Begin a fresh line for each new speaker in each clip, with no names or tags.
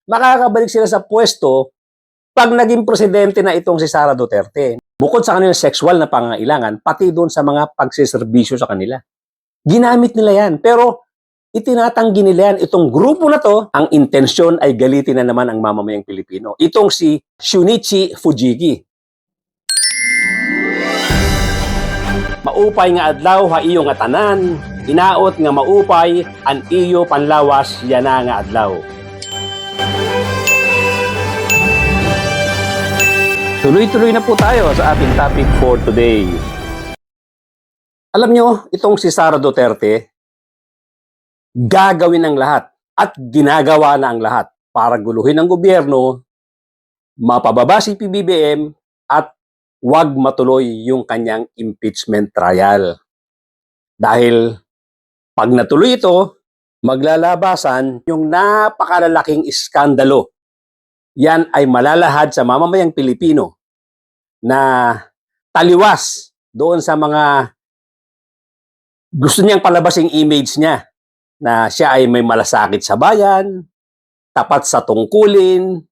makakabalik sila sa pwesto pag naging presidente na itong si Sara Duterte. Bukod sa kanilang sexual na pangangailangan, pati doon sa mga pagsiservisyo sa kanila. Ginamit nila yan. Pero itinatanggi nila yan. Itong grupo na to, ang intensyon ay galitin na naman ang mamamayang Pilipino. Itong si Shunichi Fujiki. Maupay nga adlaw ha iyo nga tanan, inaot nga maupay, an iyo panlawas yana nga adlaw. Tuloy-tuloy na po tayo sa ating topic for today. Alam nyo, itong si Sara Duterte, gagawin ang lahat at ginagawa na ang lahat para guluhin ang gobyerno, mapababa si PBBM at wag matuloy yung kanyang impeachment trial. Dahil pag natuloy ito, maglalabasan yung napakalalaking iskandalo. Yan ay malalahad sa mamamayang Pilipino na taliwas doon sa mga gusto niyang palabasing image niya na siya ay may malasakit sa bayan, tapat sa tungkulin,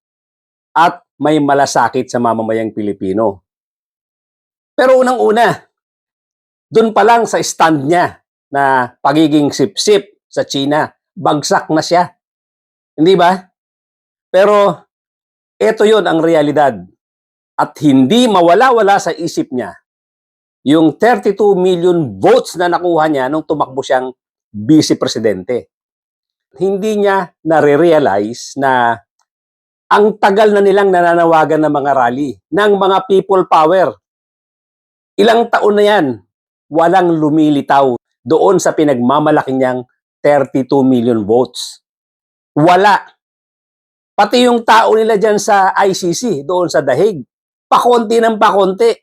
at may malasakit sa mamamayang Pilipino. Pero unang-una, doon pa lang sa stand niya na pagiging sip-sip sa China, bagsak na siya. Hindi ba? Pero ito yon ang realidad. At hindi mawala-wala sa isip niya yung 32 million votes na nakuha niya nung tumakbo siyang vice-presidente. Hindi niya nare-realize na ang tagal na nilang nananawagan ng mga rally, ng mga people power. Ilang taon na yan, walang lumilitaw doon sa pinagmamalaki niyang 32 million votes. Wala. Pati yung tao nila dyan sa ICC, doon sa Dahig, pakonti ng pakonti.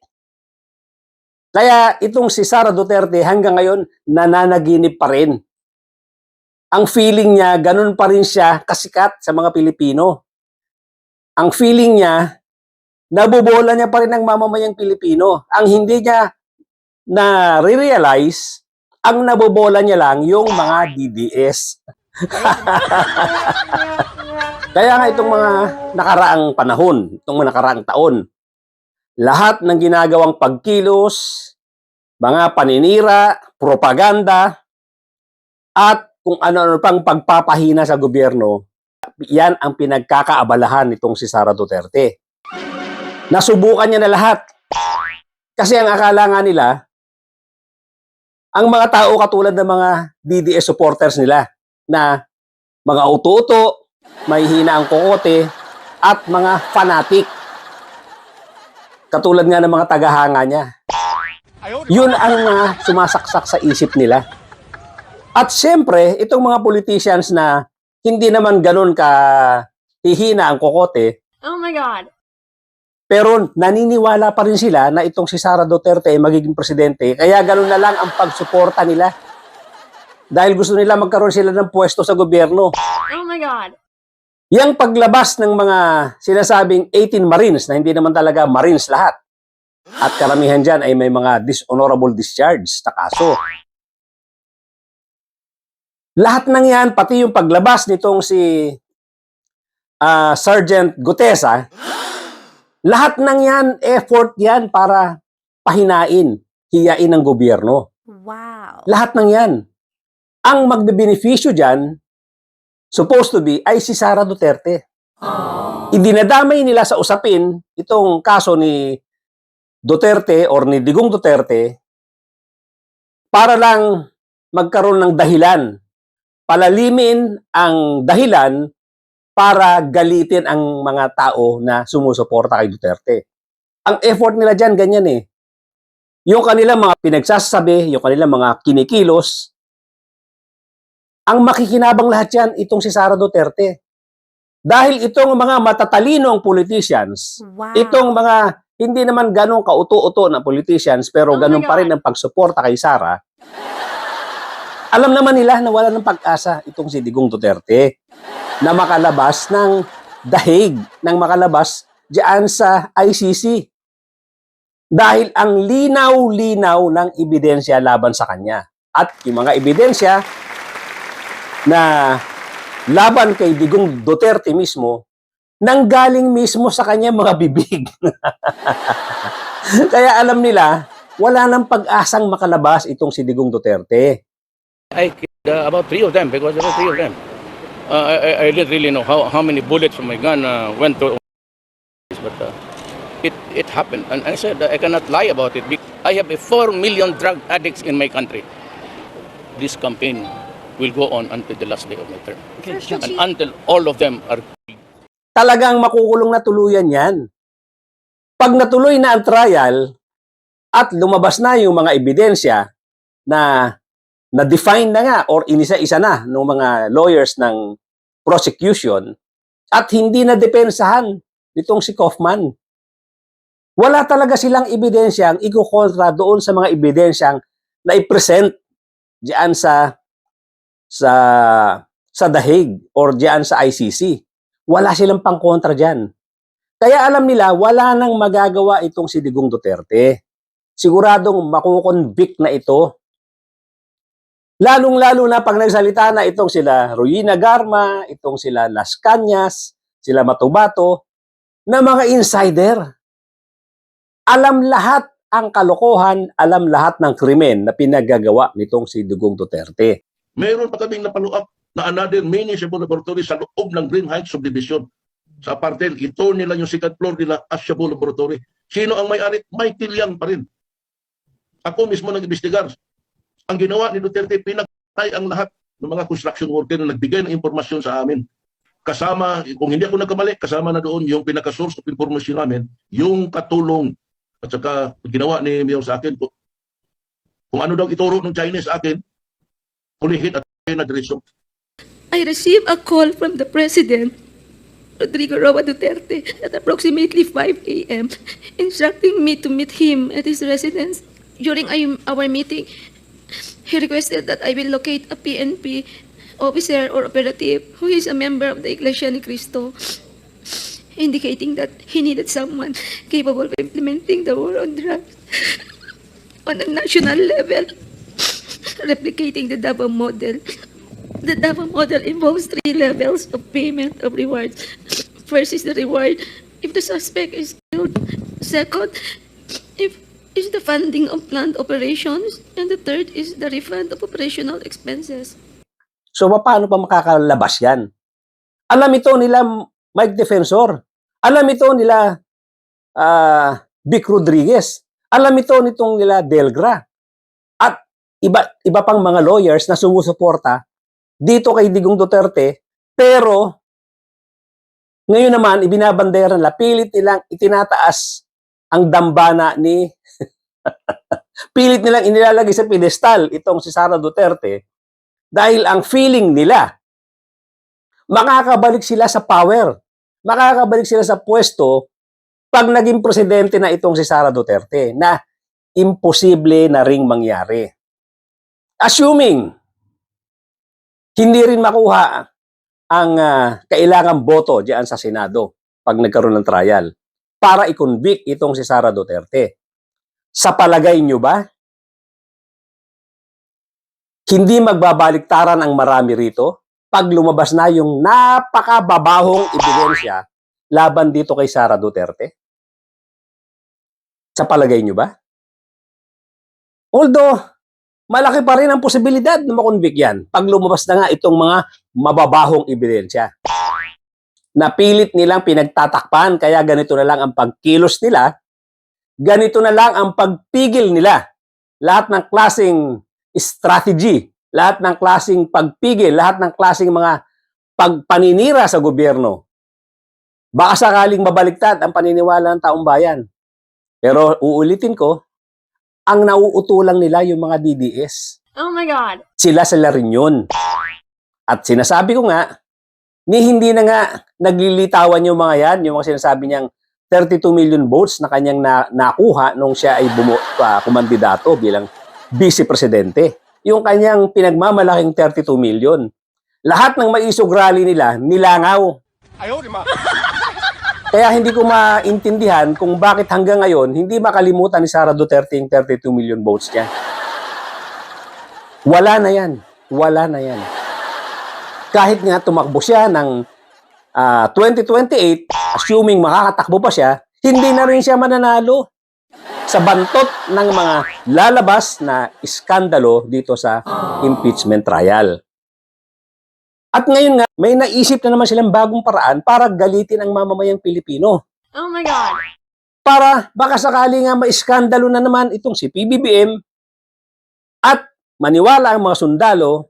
Kaya itong si Sara Duterte hanggang ngayon nananaginip pa rin. Ang feeling niya, ganun pa rin siya kasikat sa mga Pilipino. Ang feeling niya, nabobola niya pa rin ang mamamayang Pilipino. Ang hindi niya na-realize, ang nabobola niya lang yung mga DDS. Kaya nga itong mga nakaraang panahon, itong mga nakaraang taon, lahat ng ginagawang pagkilos, mga paninira, propaganda, at kung ano-ano pang pagpapahina sa gobyerno, yan ang pinagkakaabalahan nitong si Sara Duterte. Nasubukan niya na lahat. Kasi ang akala nga nila, ang mga tao katulad ng mga DDS supporters nila na mga uto-uto, may hina ang kokote, at mga fanatic. Katulad nga ng mga tagahanga niya. Yun ang mga sumasaksak sa isip nila. At siyempre, itong mga politicians na hindi naman ganun ka hihina ang kokote.
Oh my God.
Pero naniniwala pa rin sila na itong si Sara Duterte ay magiging presidente, kaya ganun na lang ang pagsuporta nila. Dahil gusto nila magkaroon sila ng pwesto sa gobyerno.
Oh my God.
Yang paglabas ng mga sinasabing 18 Marines, na hindi naman talaga Marines lahat, at karamihan dyan ay may mga dishonorable discharge na kaso. Lahat ng yan, pati yung paglabas nitong si Sergeant Gutesa, lahat ng yan, effort yan para pahinain, hiyain ng gobyerno.
Wow.
Lahat ng yan. Ang magbebenepisyo dyan, supposed to be, ay si Sara Duterte. Idinadamay nila sa usapin itong kaso ni Duterte or ni Digong Duterte para lang magkaroon ng dahilan, palalimin ang dahilan para galitin ang mga tao na sumusuporta kay Duterte. Ang effort nila dyan, ganyan eh. Yung kanilang mga pinagsasabi, yung kanilang mga kinikilos, ang makikinabang lahat yan, itong si Sara Duterte. Dahil itong mga matatalinong politicians,
Wow.
itong mga hindi naman ganong kauto-uto na politicians, pero
Oh my
ganon pa rin
God.
ang pagsuporta kay Sara, alam naman nila na wala ng pag-asa itong si Digong Duterte na makalabas ng dahig, ng makalabas diyan sa ICC. Dahil ang linaw-linaw ng ebidensya laban sa kanya. At yung mga ebidensya na laban kay Digong Duterte mismo, nanggaling mismo sa kanya mga bibig. Kaya alam nila, wala nang pag-asang makalabas itong si Digong Duterte.
I killed about three of them because there were three of them. I didn't really know how many bullets from my gun went to, but it happened. And I said I cannot lie about it. I have 4 million drug addicts in my country. This campaign will go on until the last day of my term, and until all of them are.
Talagang makukulong na tuluyan yan. Pag natuloy na ang trial at lumabas na yung mga ebidensya na na-define na nga or inisa-isa na ng mga lawyers ng prosecution at hindi na depensahan nitong si Kaufman. Wala talaga silang ebidensyang ikukontra doon sa mga ebidensyang na i-present diyan sa The Hague or diyan sa ICC. Wala silang pangkontra diyan. Kaya alam nila, wala nang magagawa itong si Digong Duterte. Siguradong makukonvict na ito. Lalong-lalo na pag nagsalita na itong sila Ruina Garma, itong sila Las Cañas, sila Matubato, na mga insider. Alam lahat ang kalokohan, alam lahat ng krimen na pinagagawa nitong si Digong Duterte.
Mayroon pa kaming napalo-up na another municipal laboratory sa loob ng Green Heights Subdivision. Sa apartel, ito nila yung second floor nila, Ashabu Laboratory. Sino ang may-ari? Michael Yang pa rin. Ako mismo nag-imbestigar. Ang ginawa ni Duterte, pinatay ang lahat ng mga construction worker na nagbigay ng impormasyon sa amin. Kasama, kung hindi ako nagkamali, kasama na doon yung pinaka-source of information namin, yung katulong at saka ginawa ni Mayor sa akin. Kung ano daw ituro ng Chinese sa akin, kulihit at na diretso.
I received a call from the President, Rodrigo Roa Duterte, at approximately 5 a.m., instructing me to meet him at his residence. During our meeting, he requested that I will locate a PNP officer or operative who is a member of the Iglesia ni Cristo, indicating that he needed someone capable of implementing the war on drugs on a national level, replicating the Davao model. The Davao model involves 3 levels of payment of rewards. First is the reward if the suspect is killed. Second, is the funding of planned operations. And the third is the refund of operational expenses.
So paano pa makakalabas yan? Alam ito nila Mike Defensor. Alam ito nila Vic Rodriguez. Alam ito nitong nila Delgra. At iba pang mga lawyers na sumusuporta dito kay Digong Duterte, pero ngayon naman ibinabandera nila, pilit nilang itinataas ang dambana ni pilit nilang inilalagay sa pedestal itong si Sara Duterte dahil ang feeling nila makakabalik sila sa power, makakabalik sila sa pwesto pag naging presidente na itong si Sara Duterte, na imposible na ring mangyari. Assuming hindi rin makuha ang kailangang boto diyan sa Senado pag nagkaroon ng trial para i-convict itong si Sara Duterte. Sa palagay nyo ba, hindi magbabaliktaran ang marami rito pag lumabas na yung napakababahong ebidensya laban dito kay Sara Duterte? Sa palagay nyo ba? Although, malaki pa rin ang posibilidad na makonvict yan pag lumabas na nga itong mga mababahong ebidensya. Napilit nilang pinagtatakpan, kaya ganito na lang ang pagkilos nila, ganito na lang ang pagpigil nila. Lahat ng klaseng strategy, lahat ng klaseng pagpigil, lahat ng klaseng mga pagpaninira sa gobyerno. Baka sakaling mabaliktad ang paniniwala ng taong bayan. Pero uulitin ko, ang nauutulang nila yung mga DDS.
Oh my God.
Sila rin yun. At sinasabi ko nga, hindi na nga naglilitawan yung mga yan, yung mga sinasabi niyang 32 million votes na kanyang nakuha nung siya ay kumandidato bilang vice-presidente. Yung kanyang pinagmamalaking 32 million. Lahat ng maisog rally nila, nilangaw. Kaya hindi ko maintindihan kung bakit hanggang ngayon hindi makalimutan ni Sara Duterte yung 32 million votes niya. Wala na yan. Wala na yan. kahit nga tumakbo siya ng 2028, assuming makakatakbo pa siya, hindi na rin siya mananalo sa bantot ng mga lalabas na iskandalo dito sa impeachment trial. At ngayon nga, may naisip na naman silang bagong paraan para galitin ang mamamayang Pilipino.
Oh my God.
Para baka sakali nga maiskandalo na naman itong si PBBM at maniwala ang mga sundalo,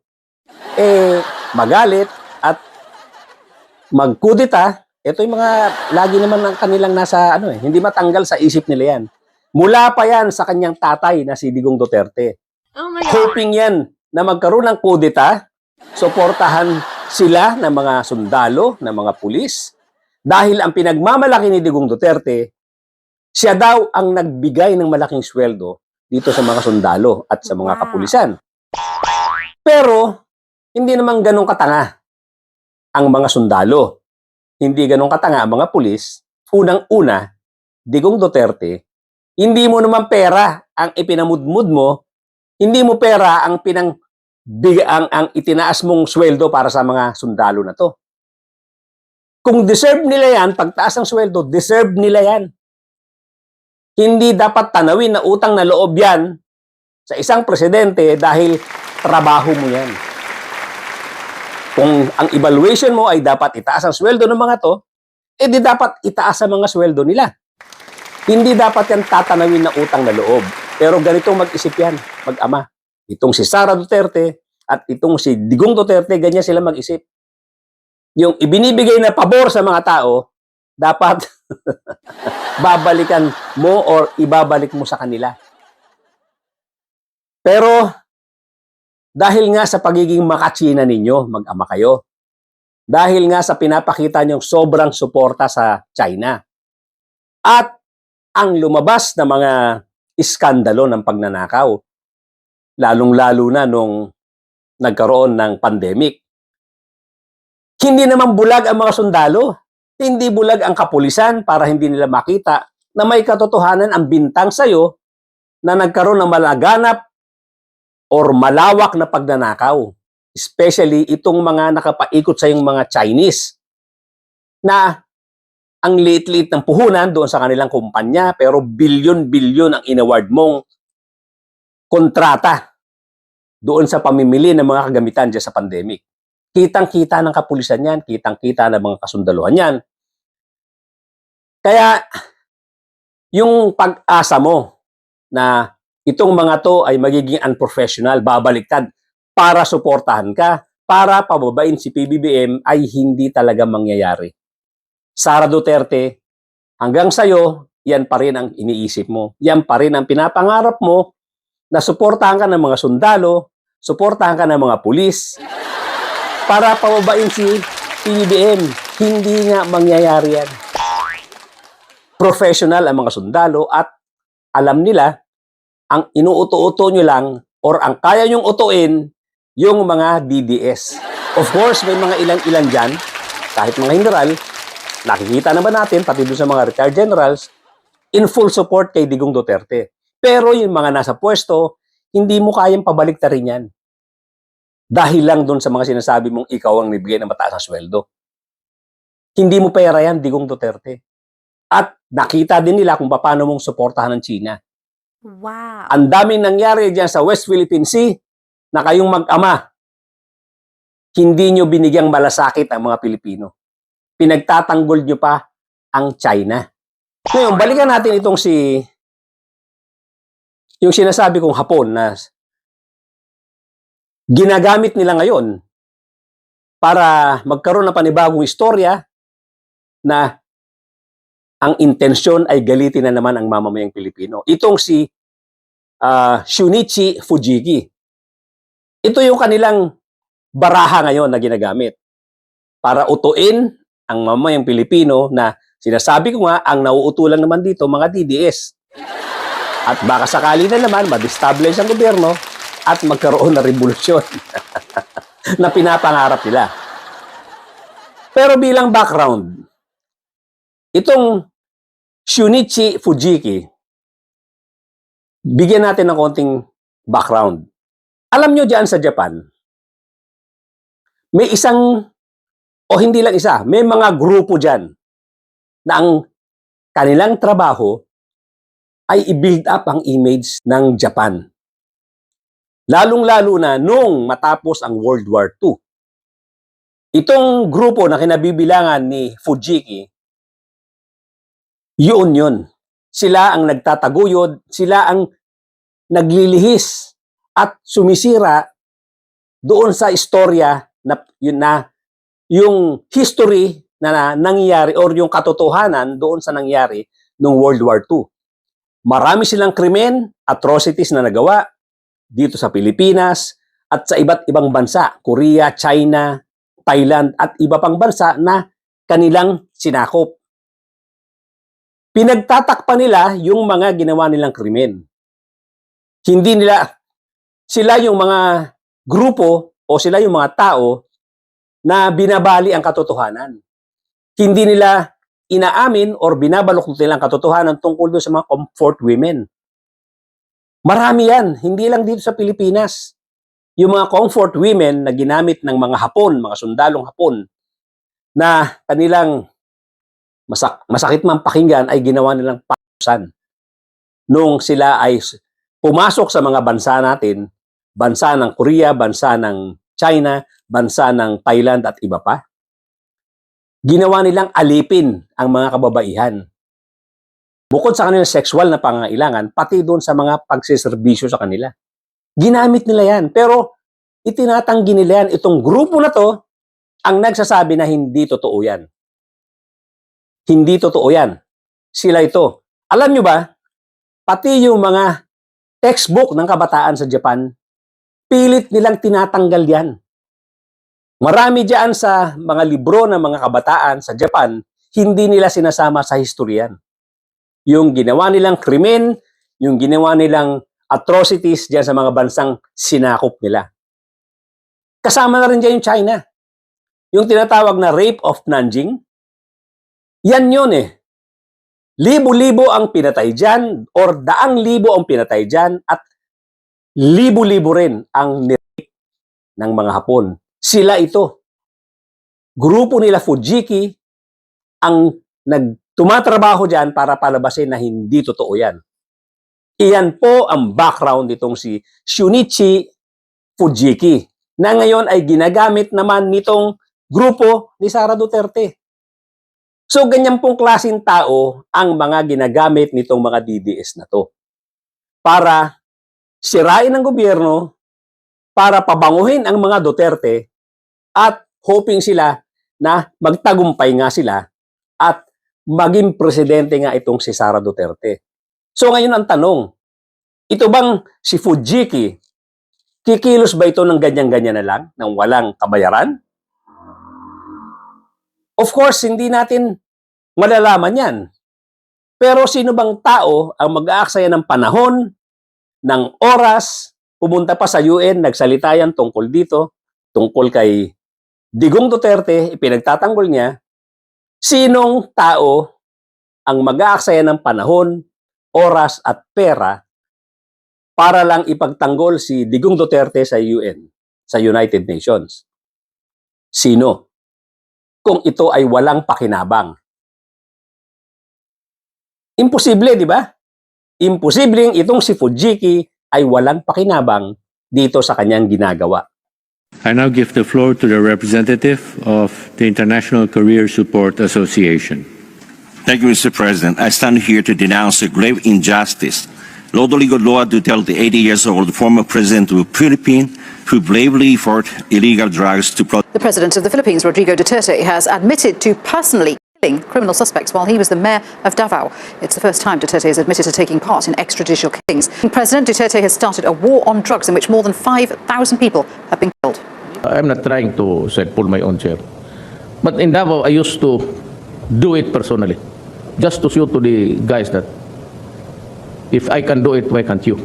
magalit at magkudita. Ito yung mga lagi naman ang kanilang nasa hindi matanggal sa isip nila yan. Mula pa yan sa kanyang tatay na si Digong Duterte.
Oh my God.
Hoping yan na magkaroon ng kudita, suportahan sila ng mga sundalo, ng mga pulis, dahil ang pinagmamalaki ni Digong Duterte, siya daw ang nagbigay ng malaking sweldo dito sa mga sundalo at sa mga
Wow.
kapulisan. Pero, hindi naman ganun katanga ang mga sundalo. Hindi ganun katanga ang mga pulis. Unang-una, Digong Duterte, hindi mo naman pera ang ipinamudmud mo, hindi mo pera ang ang itinaas mong sweldo para sa mga sundalo na to. Kung deserve nila yan, pagtaas ng sweldo, deserve nila yan. Hindi dapat tanawin na utang na loob yan sa isang presidente dahil trabaho mo yan. Kung ang evaluation mo ay dapat itaas ang sweldo ng mga to, di dapat itaas ang mga sweldo nila. Hindi dapat yan tatanawin na utang na loob. Pero ganitong mag-isip yan, mag-ama. Itong si Sara Duterte at itong si Digong Duterte, ganyan sila mag-isip. Yung ibinibigay na pabor sa mga tao, dapat babalikan mo or ibabalik mo sa kanila. Pero dahil nga sa pagiging makatsina ninyo, mag-ama kayo. Dahil nga sa pinapakita niyong sobrang suporta sa China. At ang lumabas na mga iskandalo ng pagnanakaw, lalong-lalo na nung nagkaroon ng pandemic. Hindi naman bulag ang mga sundalo, hindi bulag ang kapulisan para hindi nila makita na may katotohanan ang bintang sa'yo na nagkaroon ng malaganap or malawak na pagnanakaw. Especially itong mga nakapaikot sa yung mga Chinese na ang liit-liit ng puhunan doon sa kanilang kumpanya, pero bilyon-bilyon ang inaward mong kontrata doon sa pamimili ng mga kagamitan dyan sa pandemic. Kitang-kita ng kapulisan yan, kitang-kita ng mga kasundaluhan yan. Kaya, yung pag-asa mo na itong mga to ay magiging unprofessional, babaliktad para suportahan ka, para pababain si PBBM ay hindi talaga mangyayari. Sara Duterte, hanggang sa'yo, yan pa rin ang iniisip mo. Yan pa rin ang pinapangarap mo na suportahan ka ng mga sundalo, suportahan ka ng mga pulis, para pababain si PBBM. Hindi nga mangyayari yan. Professional ang mga sundalo at alam nila, ang inuuto-uto nyo lang or ang kaya nyong utuin, yung mga DDS. Of course, may mga ilan-ilan dyan, kahit mga general, nakikita naman natin, pati doon sa mga retired generals, in full support kay Digong Duterte. Pero yung mga nasa pwesto, hindi mo kayang pabaliktarin yan. Dahil lang doon sa mga sinasabi mong ikaw ang nibigay ng mataas na sweldo. Hindi mo pera yan, Digong Duterte. At nakita din nila kung paano mong suportahan ng China.
Wow.
Ang daming nangyari dyan sa West Philippine Sea na kayong mag-ama, hindi nyo binigyang malasakit ang mga Pilipino. Pinagtatanggol nyo pa ang China. Ngayon, balikan natin itong yung sinasabi kong Hapon na ginagamit nila ngayon para magkaroon ng panibagong istorya na ang intensyon ay galitin na naman ang mamamayang Pilipino. Itong si Shunichi Fujiki. Ito yung kanilang baraha ngayon na ginagamit para utuin ang mamamayang Pilipino na sinasabi ko nga, ang nauutulan naman dito, mga DDS. At baka sakali na naman, ma-destabilize ang gobyerno at magkaroon na revolusyon na pinapangarap nila. Pero bilang background, itong Shunichi Fujiki, bigyan natin ng konting background. Alam nyo dyan sa Japan, may isang, o hindi lang isa, may mga grupo dyan na ang kanilang trabaho ay i-build up ang image ng Japan. Lalong-lalo na nung matapos ang World War II. Itong grupo na kinabibilangan ni Fujiki, yun. Sila ang nagtataguyod, sila ang naglilihis at sumisira doon sa istorya na yung history na nangyari or yung katotohanan doon sa nangyari noong World War II. Marami silang krimen, atrocities na nagawa dito sa Pilipinas at sa iba't ibang bansa, Korea, China, Thailand at iba pang bansa na kanilang sinakop. Pinagtatakpan nila yung mga ginawa nilang krimen. Hindi nila, sila yung mga grupo o sila yung mga tao na binabali ang katotohanan. Hindi nila inaamin or binabalok nila ang katotohanan tungkol doon sa mga comfort women. Marami yan, hindi lang dito sa Pilipinas. Yung mga comfort women na ginamit ng mga Hapon, mga sundalong Hapon, na kanilang masakit man pakinggan ay ginawa nilang pausan. Nung sila ay pumasok sa mga bansa natin, bansa ng Korea, bansa ng China, bansa ng Thailand at iba pa, ginawa nilang alipin ang mga kababaihan. Bukod sa kanilang sexual na pangangailangan, pati doon sa mga pagsiservisyo sa kanila. Ginamit nila yan. Pero itinatanggi nila yan. Itong grupo na to, ang nagsasabi na hindi totoo yan. Hindi totoo yan. Sila ito. Alam nyo ba, pati yung mga textbook ng kabataan sa Japan, pilit nilang tinatanggal yan. Marami dyan sa mga libro ng mga kabataan sa Japan, hindi nila sinasama sa historian. Yung ginawa nilang krimen, yung ginawa nilang atrocities dyan sa mga bansang sinakop nila. Kasama na rin dyan yung China. Yung tinatawag na rape of Nanjing, yan yun eh. Libo-libo ang pinatay dyan or daang-libo ang pinatay dyan at libo-libo rin ang nirape ng mga Hapon. Sila ito. Grupo nila Fujiki ang tumatrabaho dyan para palabasin na hindi totoo yan. Iyan po ang background nitong si Shunichi Fujiki na ngayon ay ginagamit naman nitong grupo ni Sara Duterte. So, ganyan pong klaseng tao ang mga ginagamit nitong mga DDS na to. Para sirain ang gobyerno, para pabanguhin ang mga Duterte, at hoping sila na magtagumpay nga sila at maging presidente nga itong si Sara Duterte. So, ngayon ang tanong, ito bang si Fujiki, kikilos ba ito ng ganyan-ganyan na lang, ng walang kabayaran? Of course, hindi natin malalaman yan. Pero sino bang tao ang mag-aaksaya ng panahon, ng oras, pumunta pa sa UN, nagsalita yan tungkol dito, tungkol kay Digong Duterte, ipinagtatanggol niya, sinong tao ang mag-aaksaya ng panahon, oras at pera para lang ipagtanggol si Digong Duterte sa UN, sa United Nations? Sino? Kung ito ay walang pakinabang. Imposible, di ba? Imposibleng itong si Fujiki ay walang pakinabang dito sa kanyang ginagawa.
I now give the floor to the representative of the International Career Support Association.
Thank you, Mr. President. I stand here to denounce a grave injustice. Rodrigo Roa Duterte, 80 years old, former president of the Philippines, who bravely fought illegal drugs to
The president of the Philippines, Rodrigo Duterte, has admitted to personally killing criminal suspects while he was the mayor of Davao. It's the first time Duterte has admitted to taking part in extrajudicial killings. President Duterte has started a war on drugs in which more than 5,000 people have been killed.
I'm not trying to pull my own chair. But in Davao, I used to do it personally. Just to show to the guys that if I can do it, why can't you?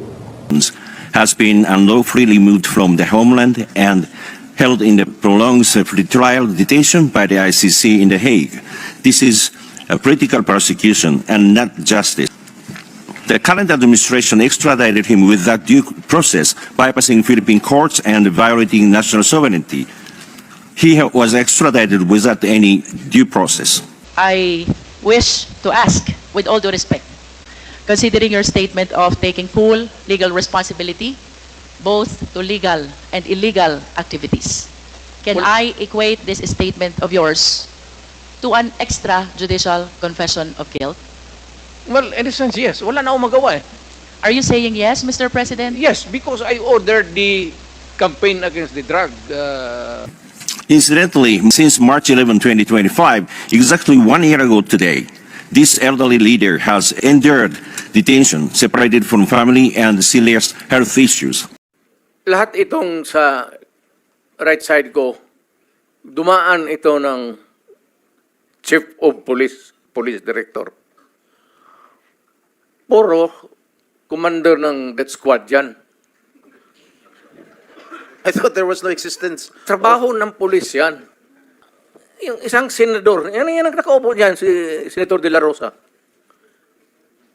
has been unlawfully removed from the homeland and held in the prolonged pretrial detention by the ICC in The Hague. This is a political persecution and not justice. The current administration extradited him without due process, bypassing Philippine courts and violating national sovereignty. he was extradited without any due process.
I wish to ask, with all due respect, considering your statement of taking full legal responsibility, both to legal and illegal activities, can I equate this statement of yours to an extrajudicial confession of guilt?
Well, in a sense, yes. Wala na akong magawa eh.
Are you saying yes, Mr. President?
Yes, because I ordered the campaign against the drug.
Incidentally, since March 11, 2025, exactly 1 year ago today, this elderly leader has endured detention, separated from family and serious health issues.
Lahat itong sa right side ko, dumaan ito ng Chief of Police, Police Director. Puro commander ng death squad yan.
I thought there was no existence.
Trabaho ng pulis yan. Yung isang senador, yan ang nakaupo dyan, si Senator De La Rosa.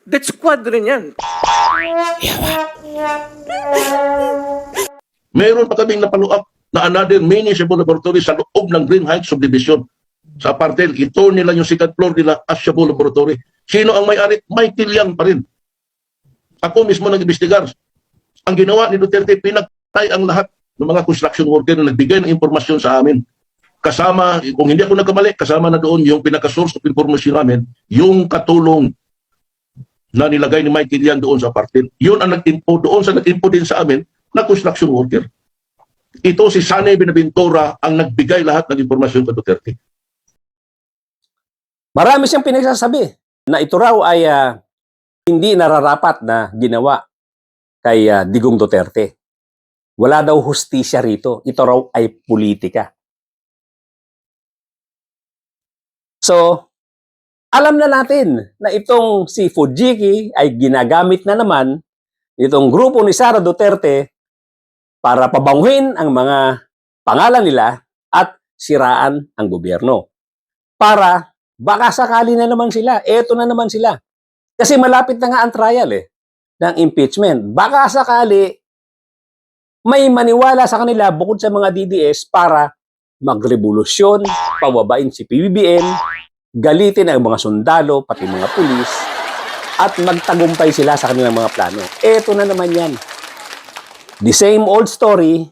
Death squad rin yan.
Mayroon pa kaming napaluap na another municipal laboratory sa loob ng Green Heights Subdivision. Sa Partel, ito nila yung second floor nila Ashabu Laboratory. Sino ang may-ari? Michael Yang pa rin. Ako mismo nag-imbestigar. Ang ginawa ni Duterte, pinagtay ang lahat ng mga construction worker na nagbigay ng impormasyon sa amin. Kasama, kung hindi ako nagkamali, kasama na doon yung pinaka-source of information namin, yung katulong na nilagay ni Michael Yang doon sa Partel. Yun ang nag-info doon sa nag-info din sa amin na construction worker. Ito si Sanay Binaventura ang nagbigay lahat ng impormasyon kay Duterte.
Marami siyang pinagsasabi na ito raw ay hindi nararapat na ginawa kay Digong Duterte. Wala daw hustisya rito. Ito raw ay politika. So, alam na natin na itong si Fujiki ay ginagamit na naman itong grupo ni Sara Duterte para pabanguhin ang mga pangalan nila at siraan ang gobyerno. Para baka sakali na naman sila. Eto na naman sila. Kasi malapit na nga ang trial ng impeachment. Baka sakali may maniwala sa kanila bukod sa mga DDS para magrevolusyon, pababain si PBBM, galitin ang mga sundalo, pati mga pulis, at magtagumpay sila sa kanilang mga plano. Eto na naman yan. The same old story,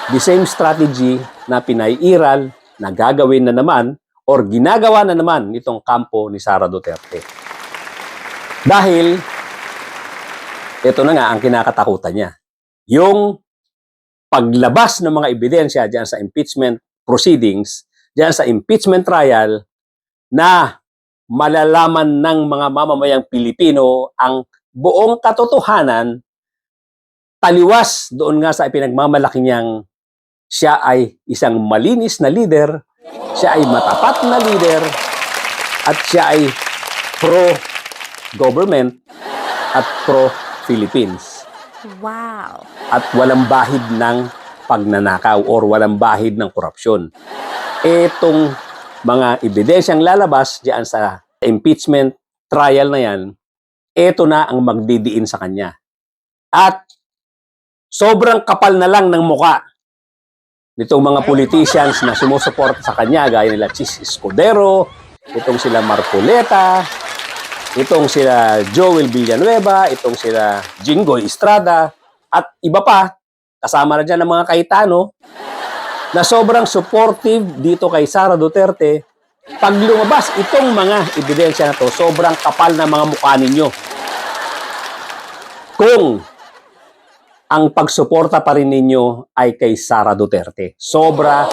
the same strategy na pinaiiral, na gagawin na naman, or ginagawa na naman nitong kampo ni Sara Duterte. Dahil, ito na nga ang kinakatakutan niya. Yung paglabas ng mga ebidensya diyan sa impeachment proceedings, diyan sa impeachment trial, na malalaman ng mga mamamayang Pilipino ang buong katotohanan, taliwas doon nga sa ipinagmamalaki niyang siya ay isang malinis na leader, siya ay matapat na leader, at siya ay pro-government at pro-Philippines.
Wow.
At walang bahid ng pagnanakaw or walang bahid ng korupsyon. Etong mga ebidensyang lalabas diyan sa impeachment trial na yan, eto na ang magdidiin sa kanya. At sobrang kapal na lang ng muka nitong mga politicians na sumusuporta sa kanya, gaya nila Chis Escudero, itong sila Marcoleta, itong sila Joel Villanueva, itong sila Jinggoy Estrada, at iba pa, kasama na dyan ng mga Cayetano, na sobrang supportive dito kay Sara Duterte. Pag lumabas itong mga ebidensya na to, sobrang kapal na mga mukha ninyo. Kung ang pagsuporta pa rin ninyo ay kay Sara Duterte. Sobrang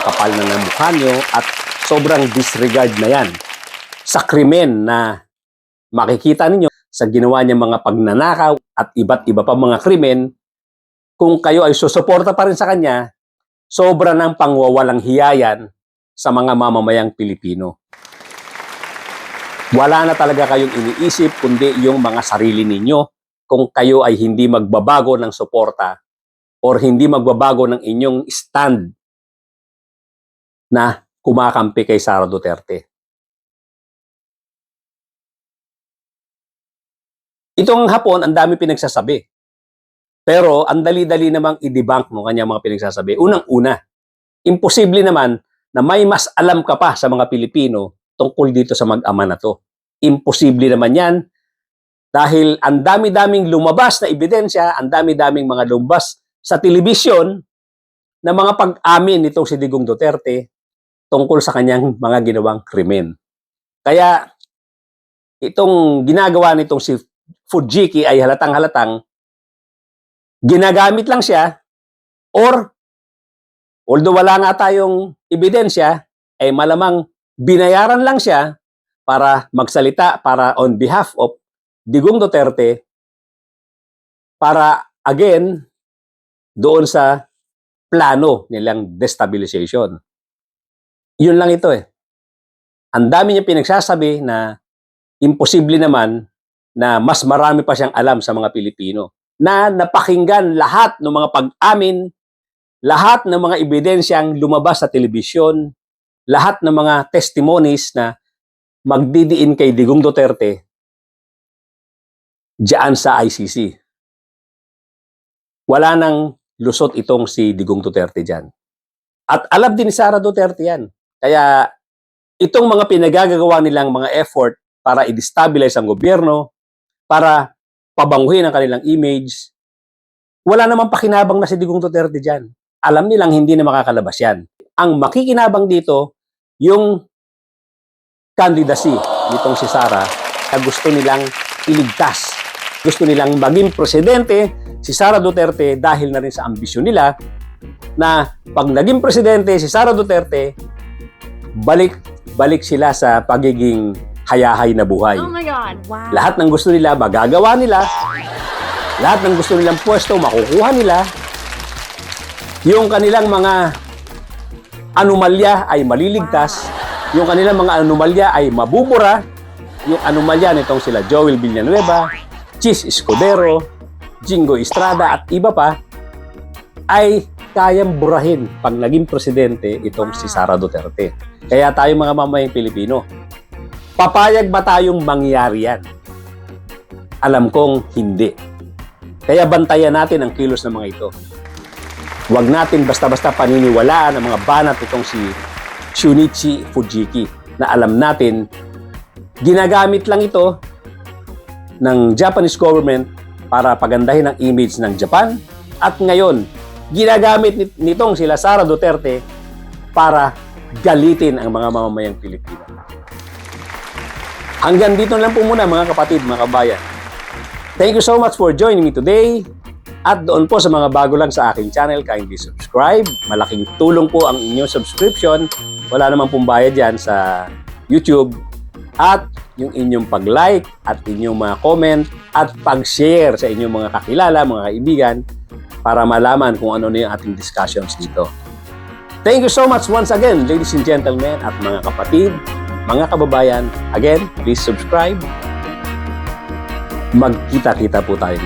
kapal na ng mukha nyo at sobrang disregard na yan sa krimen na makikita ninyo sa ginawa niya mga pagnanakaw at iba't iba pa mga krimen. Kung kayo ay susuporta pa rin sa kanya, sobra ng pangwawalang hiyayan sa mga mamamayang Pilipino. Wala na talaga kayong iniisip kundi yung mga sarili ninyo kung kayo ay hindi magbabago ng suporta or hindi magbabago ng inyong stand na kumakampi kay Sara Duterte. Itong hapon, ang dami pinagsasabi. Pero ang dali-dali namang i-debunk ng kanyang mga pinagsasabi. Unang-una, imposible naman na may mas alam ka pa sa mga Pilipino tungkol dito sa mag-ama na to. Imposible naman yan dahil ang dami-daming lumabas na ebidensya, ang dami-daming mga lumabas sa telebisyon na mga pag-amin nitong si Digong Duterte tungkol sa kanyang mga ginawang krimen. Kaya itong ginagawa nitong si Fujiki ay halatang-halatang ginagamit lang siya or although wala nga tayong ebidensya, ay malamang binayaran lang siya para magsalita para on behalf of Digong Duterte para again doon sa plano nilang destabilization. Yun lang ito eh. Ang dami niya pinagsasabi na imposible naman na mas marami pa siyang alam sa mga Pilipino na napakinggan lahat ng mga pag-amin, lahat ng mga ebidensyang lumabas sa telebisyon, lahat ng mga testimonies na magdidiin kay Digong Duterte diyan sa ICC. Wala nang lusot itong si Digong Duterte diyan. At alam din ni Sara Duterte yan. Kaya itong mga pinagagawa nilang mga effort para i-destabilize ang gobyerno, para pabanguhin ang kanilang image, wala namang pakinabang na si Digong Duterte diyan. Alam nilang hindi na makakalabas yan. Ang makikinabang dito, yung candidacy nitong si Sara na gusto nilang iligtas. Gusto nilang maging presidente si Sara Duterte dahil na rin sa ambisyon nila na pag naging presidente si Sara Duterte, balik sila sa pagiging hayahay na buhay.
Oh my God. Wow.
Lahat ng gusto nila, magagawa nila. Lahat ng gusto nilang pwesto, makukuha nila. Yung kanilang mga anomalya ay maliligtas. Yung kanilang mga anomalya ay mabubura. Yung anomalya nitong sila Joel Villanueva, Chis Escudero, Jingo Estrada at iba pa ay kayang burahin pag naging presidente itong si Sara Duterte. Kaya tayo mga mamayang Pilipino, papayag ba tayong mangyari yan? Alam kong hindi. Kaya bantayan natin ang kilos ng mga ito. Huwag natin basta-basta paniniwalaan ang mga banat itong si Shunichi Fujiki na alam natin ginagamit lang ito ng Japanese government para pagandahin ang image ng Japan at ngayon ginagamit nitong sila Sara Duterte para galitin ang mga mamamayang Pilipino. Hanggang dito lang po muna mga kapatid, mga kabayan. Thank you so much for joining me today. At doon po sa mga bago lang sa aking channel, kindly subscribe. Malaking tulong po ang inyong subscription. Wala namang pong bayad yan sa YouTube. At yung inyong pag-like at inyong mga comment at pag-share sa inyong mga kakilala, mga kaibigan para malaman kung ano na yung ating discussions dito. Thank you so much once again, ladies and gentlemen at mga kapatid, mga kababayan. Again, please subscribe. Magkita-kita po tayo.